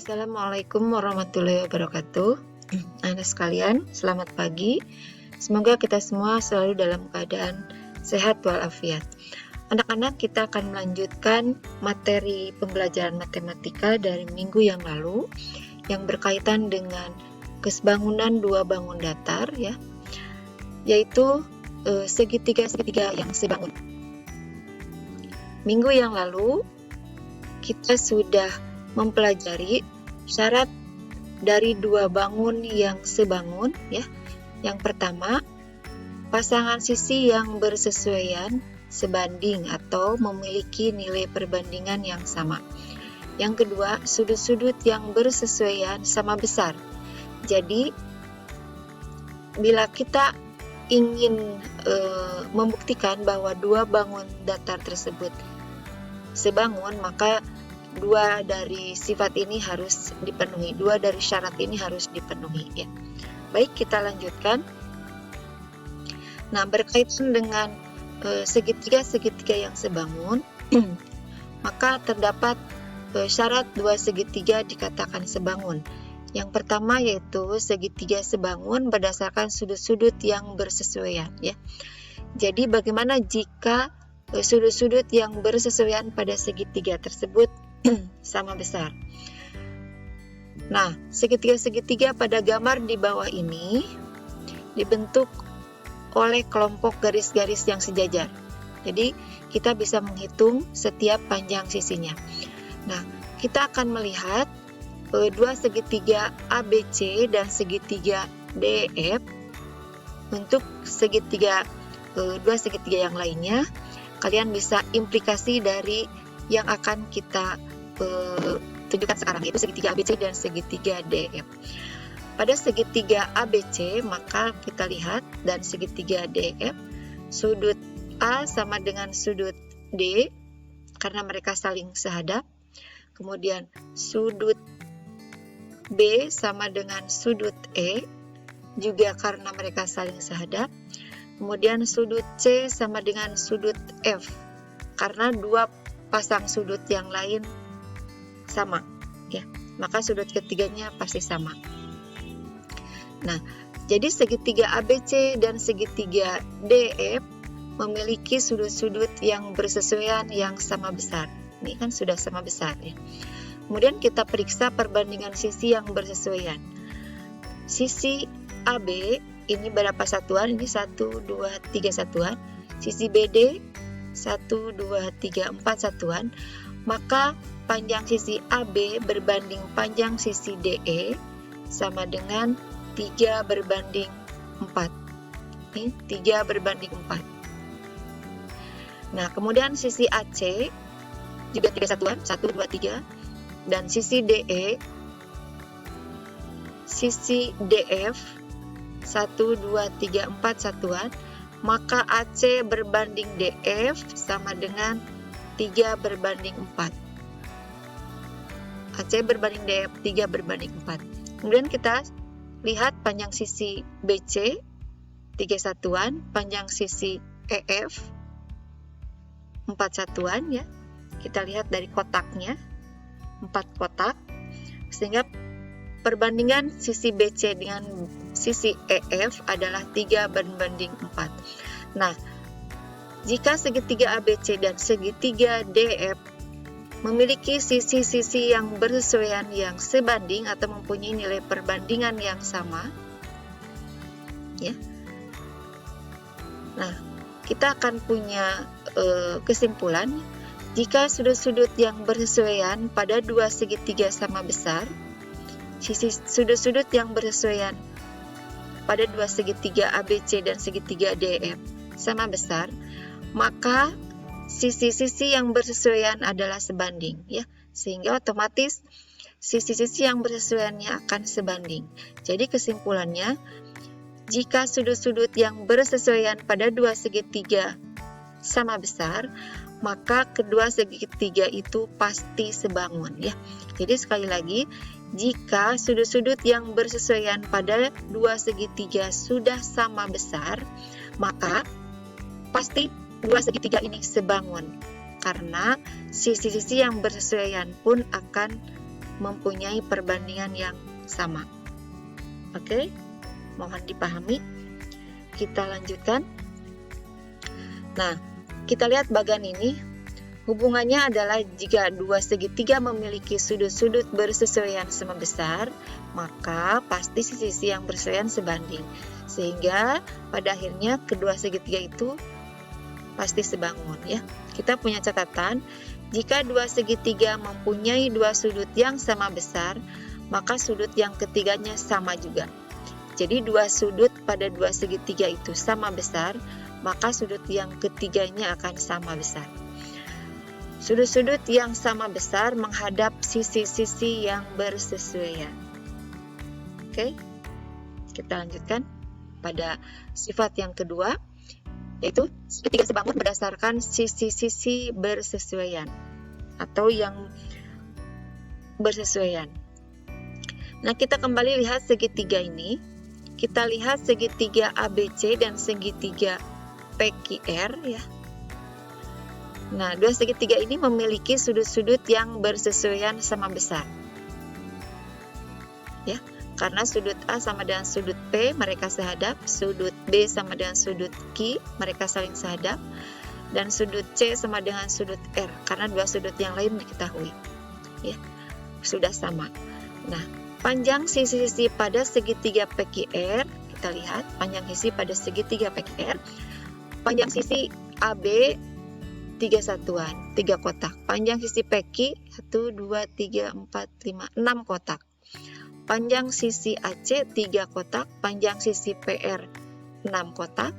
Assalamualaikum warahmatullahi wabarakatuh. Anak sekalian, selamat pagi. Semoga kita semua selalu dalam keadaan sehat walafiat. Anak-anak, kita akan melanjutkan materi pembelajaran matematika dari minggu yang lalu yang berkaitan dengan kesebangunan dua bangun datar, ya, yaitu segitiga-segitiga yang sebangun. Minggu yang lalu kita sudah mempelajari syarat dari dua bangun yang sebangun, ya. Yang pertama, pasangan sisi yang bersesuaian sebanding atau memiliki nilai perbandingan yang sama. Yang kedua, sudut-sudut yang bersesuaian sama besar. Jadi, bila kita ingin membuktikan bahwa dua bangun datar tersebut sebangun, maka dua dari sifat ini harus dipenuhi, dua dari syarat ini harus dipenuhi, ya. Baik, kita lanjutkan. Nah, berkaitan dengan segitiga-segitiga yang sebangun, maka terdapat syarat dua segitiga dikatakan sebangun. Yang pertama yaitu segitiga sebangun berdasarkan sudut-sudut yang bersesuaian, ya. Jadi bagaimana jika sudut-sudut yang bersesuaian pada segitiga tersebut sama besar? Nah, segitiga-segitiga pada gambar di bawah ini dibentuk oleh kelompok garis-garis yang sejajar. Jadi, kita bisa menghitung setiap panjang sisinya. Nah, kita akan melihat dua segitiga ABC dan segitiga DEF. Untuk dua segitiga yang lainnya, kalian bisa implikasi dari yang akan kita tunjukkan sekarang, yaitu segitiga ABC dan segitiga DEF. Pada segitiga ABC, maka kita lihat, dan segitiga DEF, sudut A sama dengan sudut D karena mereka saling sehadap. Kemudian sudut B sama dengan sudut E juga karena mereka saling sehadap. Kemudian sudut C sama dengan sudut F karena dua pasang sudut yang lain sama, ya, maka sudut ketiganya pasti sama. Nah, jadi segitiga ABC dan segitiga DEF memiliki sudut-sudut yang bersesuaian yang sama besar. Ini kan sudah sama besar, ya. Kemudian kita periksa perbandingan sisi yang bersesuaian. Sisi AB ini berapa satuan? Ini 1, 2, 3 satuan. Sisi BD 1, 2, 3, 4 satuan. Maka panjang sisi AB berbanding panjang sisi DE sama dengan 3 berbanding 4. Ini 3 berbanding 4. Nah, kemudian sisi AC juga 3 satuan, 1, 2, 3. Dan sisi DE, sisi DF 1, 2, 3, 4 satuan. Maka AC berbanding DF sama dengan 3 berbanding 4. AC berbanding DF 3 berbanding 4. Kemudian kita lihat panjang sisi BC 3 satuan, panjang sisi EF 4 satuan, ya. Kita lihat dari kotaknya, 4 kotak, sehingga perbandingan sisi BC dengan sisi EF adalah 3 berbanding 4. Nah, jika segitiga ABC dan segitiga DF memiliki sisi-sisi yang bersesuaian yang sebanding atau mempunyai nilai perbandingan yang sama, ya. Nah, kita akan punya kesimpulan jika sudut-sudut yang bersesuaian pada dua segitiga sama besar, sudut-sudut yang bersesuaian pada dua segitiga ABC dan segitiga DF sama besar, maka sisi-sisi yang bersesuaian adalah sebanding, ya. Sehingga otomatis sisi-sisi yang bersesuaiannya akan sebanding. Jadi kesimpulannya, jika sudut-sudut yang bersesuaian pada dua segitiga sama besar, maka kedua segitiga itu pasti sebangun, ya. Jadi sekali lagi, jika sudut-sudut yang bersesuaian pada dua segitiga sudah sama besar, maka pasti dua segitiga ini sebangun, karena sisi-sisi yang bersesuaian pun akan mempunyai perbandingan yang sama. Oke, mohon dipahami. Kita lanjutkan. Nah, kita lihat bagian ini. Hubungannya adalah jika dua segitiga memiliki sudut-sudut bersesuaian sama besar, maka pasti sisi-sisi yang bersesuaian sebanding. Sehingga pada akhirnya kedua segitiga itu pasti sebangun ya. Kita punya catatan, jika dua segitiga mempunyai dua sudut yang sama besar, maka sudut yang ketiganya sama juga. Jadi dua sudut pada dua segitiga itu sama besar, maka sudut yang ketiganya akan sama besar. Sudut-sudut yang sama besar menghadap sisi-sisi yang bersesuaian. Oke, kita lanjutkan pada sifat yang kedua, yaitu segitiga sebangun berdasarkan sisi-sisi bersesuaian atau yang bersesuaian. Nah, kita kembali lihat segitiga ini. Kita lihat segitiga ABC dan segitiga PQR ya. Nah, dua segitiga ini memiliki sudut-sudut yang bersesuaian sama besar. Ya, karena sudut A sama dengan sudut P, mereka sehadap, sudut B sama dengan sudut Q, mereka saling sehadap, dan sudut C sama dengan sudut R, karena dua sudut yang lain diketahui. Ya, sudah sama. Nah, panjang sisi-sisi pada segitiga PQR, kita lihat panjang sisi pada segitiga PQR, panjang sisi AB 3 satuan, 3 kotak. Panjang sisi PQ 1, 2, 3, 4, 5, 6 kotak. Panjang sisi AC 3 kotak. Panjang sisi PR 6 kotak.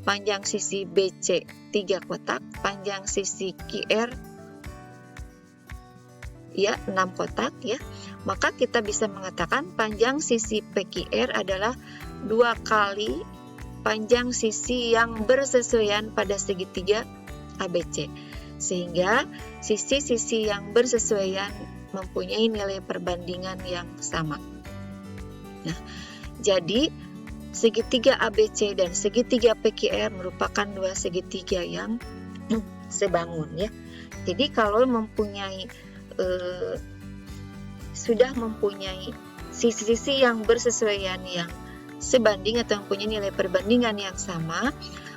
Panjang sisi BC 3 kotak. Panjang sisi QR ya 6 kotak ya. Maka kita bisa mengatakan panjang sisi PQR adalah 2 kali panjang sisi yang bersesuaian pada segitiga ABC, sehingga sisi-sisi yang bersesuaian mempunyai nilai perbandingan yang sama. Nah, jadi segitiga ABC dan segitiga PQR merupakan dua segitiga yang sebangun ya. Jadi kalau sudah mempunyai sisi-sisi yang bersesuaian yang sebanding atau mempunyai nilai perbandingan yang sama,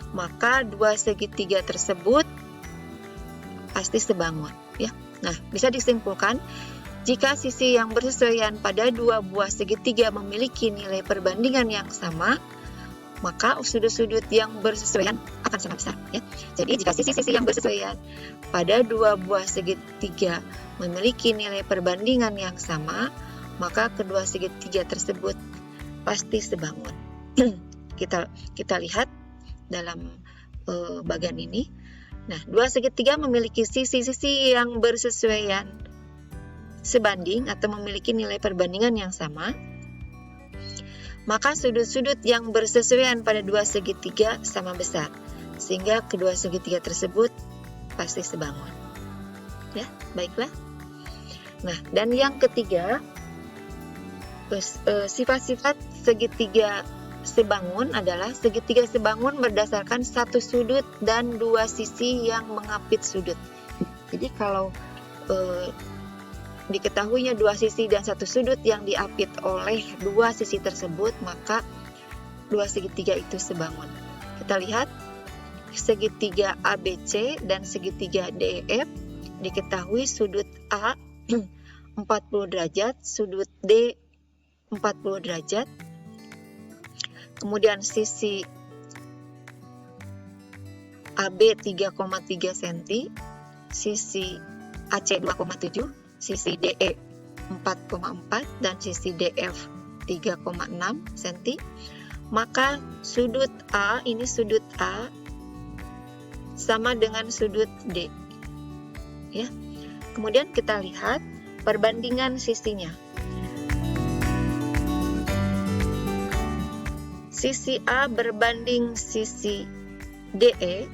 maka dua segitiga tersebut pasti sebangun ya. Nah, bisa disimpulkan jika sisi yang bersesuaian pada dua buah segitiga memiliki nilai perbandingan yang sama, maka sudut-sudut yang bersesuaian akan sama besar ya. Jadi jika sisi-sisi yang bersesuaian pada dua buah segitiga memiliki nilai perbandingan yang sama, maka kedua segitiga tersebut pasti sebangun. kita lihat dalam bagian ini. Nah, dua segitiga memiliki sisi-sisi yang bersesuaian sebanding atau memiliki nilai perbandingan yang sama, maka sudut-sudut yang bersesuaian pada dua segitiga sama besar, sehingga kedua segitiga tersebut pasti sebangun. Ya, baiklah. Nah, dan yang ketiga, sifat-sifat segitiga sebangun adalah segitiga sebangun berdasarkan satu sudut dan dua sisi yang mengapit sudut. Jadi kalau diketahuinya dua sisi dan satu sudut yang diapit oleh dua sisi tersebut, maka dua segitiga itu sebangun. Kita lihat segitiga ABC dan segitiga DEF, diketahui sudut A 40 derajat, sudut D 40 derajat. Kemudian sisi AB 3,3 cm, sisi AC 2,7, sisi DE 4,4 dan sisi DF 3,6 cm. Maka sudut A, ini sudut A sama dengan sudut D. Ya. Kemudian kita lihat perbandingan sisinya. Sisi A berbanding sisi DE,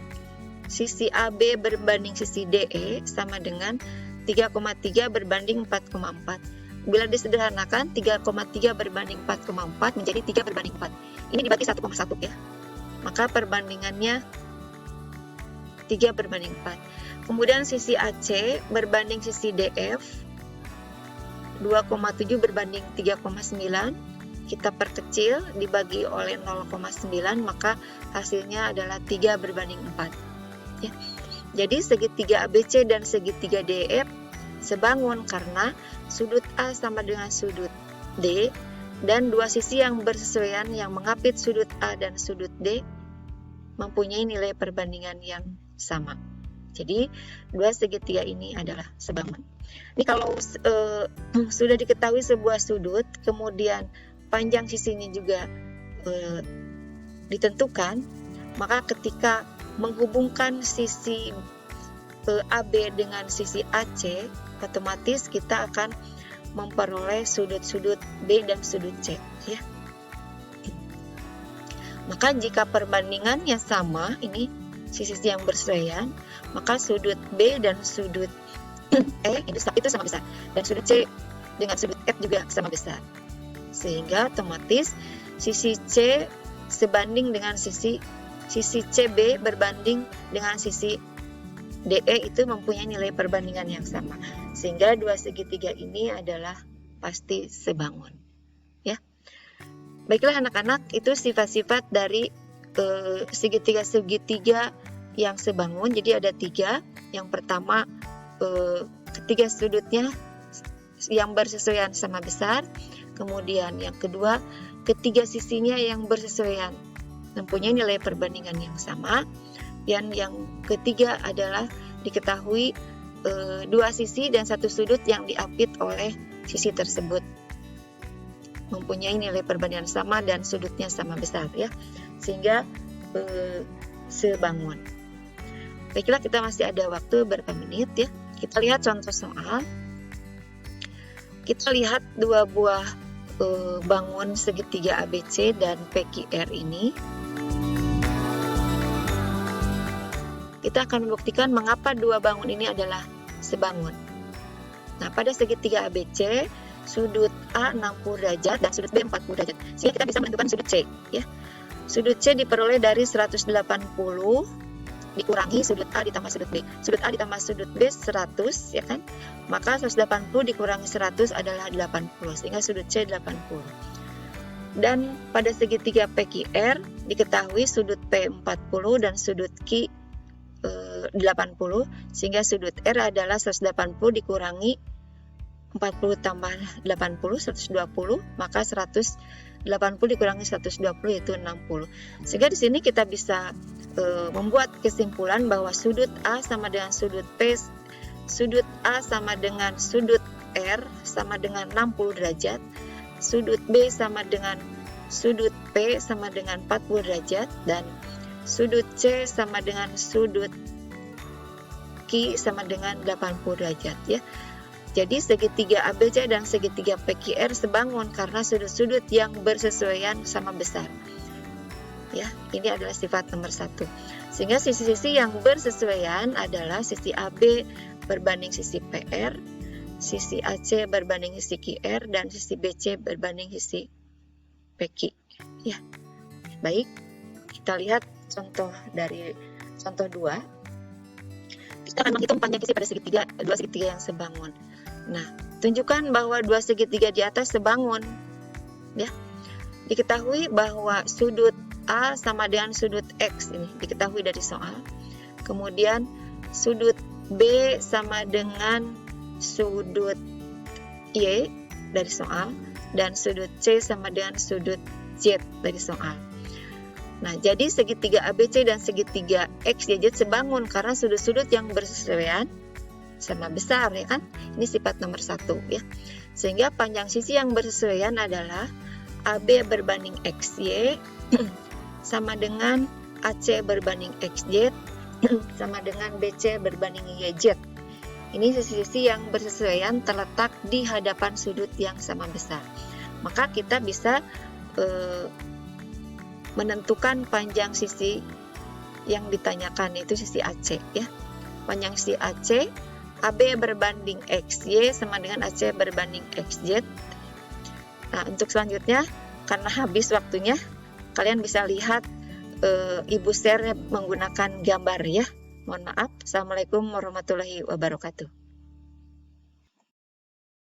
sisi AB berbanding sisi DE sama dengan 3,3 berbanding 4,4. Bila disederhanakan, 3,3 berbanding 4,4 menjadi 3 berbanding 4. Ini dibagi 1,1 ya. Maka perbandingannya 3 berbanding 4. Kemudian sisi AC berbanding sisi DF 2,7 berbanding 3,9. Kita perkecil dibagi oleh 0,9, maka hasilnya adalah 3 berbanding 4. Ya. Jadi segitiga ABC dan segitiga DEF sebangun karena sudut A sama dengan sudut D dan dua sisi yang bersesuaian yang mengapit sudut A dan sudut D mempunyai nilai perbandingan yang sama. Jadi dua segitiga ini adalah sebangun. Ini kalau sudah diketahui sebuah sudut, kemudian panjang sisinya juga ditentukan, maka ketika menghubungkan sisi AB dengan sisi AC, otomatis kita akan memperoleh sudut-sudut B dan sudut C, ya. Maka jika perbandingannya sama, ini sisi yang bersesuaian, maka sudut B dan sudut E itu sama besar, dan sudut C dengan sudut F juga sama besar, sehingga otomatis sisi C sebanding dengan sisi CB berbanding dengan sisi DE itu mempunyai nilai perbandingan yang sama, sehingga dua segitiga ini adalah pasti sebangun, ya. Baiklah anak-anak, itu sifat-sifat dari segitiga-segitiga yang sebangun. Jadi ada 3. Yang pertama, ketiga sudutnya yang bersesuaian sama besar. Kemudian yang kedua, ketiga sisinya yang bersesuaian mempunyai nilai perbandingan yang sama. Dan yang ketiga adalah diketahui dua sisi dan satu sudut yang diapit oleh sisi tersebut mempunyai nilai perbandingan sama dan sudutnya sama besar, ya, sehingga sebangun. Baiklah, kita masih ada waktu berapa menit, ya. Kita lihat contoh soal. Kita lihat dua buah bangun segitiga ABC dan PQR ini. Kita akan membuktikan mengapa dua bangun ini adalah sebangun. Nah, pada segitiga ABC, sudut A 60 derajat dan sudut B 40 derajat. Sehingga kita bisa menentukan sudut C, ya. Sudut C diperoleh dari 180 dikurangi sudut A ditambah sudut B. Sudut A ditambah sudut B 100, ya kan? Maka 180 dikurangi 100 adalah 80, sehingga sudut C 80. Dan pada segitiga PQR diketahui sudut P 40 dan sudut Q 80, sehingga sudut R adalah 180 dikurangi 40 tambah 80, 120, maka 180 dikurangi 120 yaitu 60. Sehingga di sini kita bisa membuat kesimpulan bahwa sudut A sama dengan sudut P, sudut A sama dengan sudut R sama dengan 60 derajat, sudut B sama dengan sudut P sama dengan 40 derajat, dan sudut C sama dengan sudut Q sama dengan 80 derajat, ya. Jadi segitiga ABC dan segitiga PQR sebangun karena sudut-sudut yang bersesuaian sama besar. Ya, ini adalah sifat nomor 1. Sehingga sisi-sisi yang bersesuaian adalah sisi AB berbanding sisi PR, sisi AC berbanding sisi QR, dan sisi BC berbanding sisi PQ. Ya. Baik, kita lihat contoh dari contoh 2. Kita akan menghitung panjang sisi pada dua segitiga yang sebangun. Nah, tunjukkan bahwa dua segitiga di atas sebangun, ya. Diketahui bahwa sudut A sama dengan sudut X, ini diketahui dari soal. Kemudian sudut B sama dengan sudut Y dari soal, dan sudut C sama dengan sudut Z dari soal. Nah, jadi segitiga ABC dan segitiga XYZ sebangun karena sudut-sudut yang bersesuaian sama besar, ya kan? Ini sifat nomor 1, ya. Sehingga panjang sisi yang bersesuaian adalah AB berbanding XY sama dengan AC berbanding XZ sama dengan BC berbanding YZ. Ini sisi-sisi yang bersesuaian terletak di hadapan sudut yang sama besar. Maka kita bisa menentukan panjang sisi yang ditanyakan, yaitu sisi AC, ya. Panjang sisi AC, AB berbanding XY sama dengan AC berbanding XZ. Nah, untuk selanjutnya, karena habis waktunya, kalian bisa lihat Ibu share menggunakan gambar, ya. Mohon maaf. Assalamualaikum warahmatullahi wabarakatuh.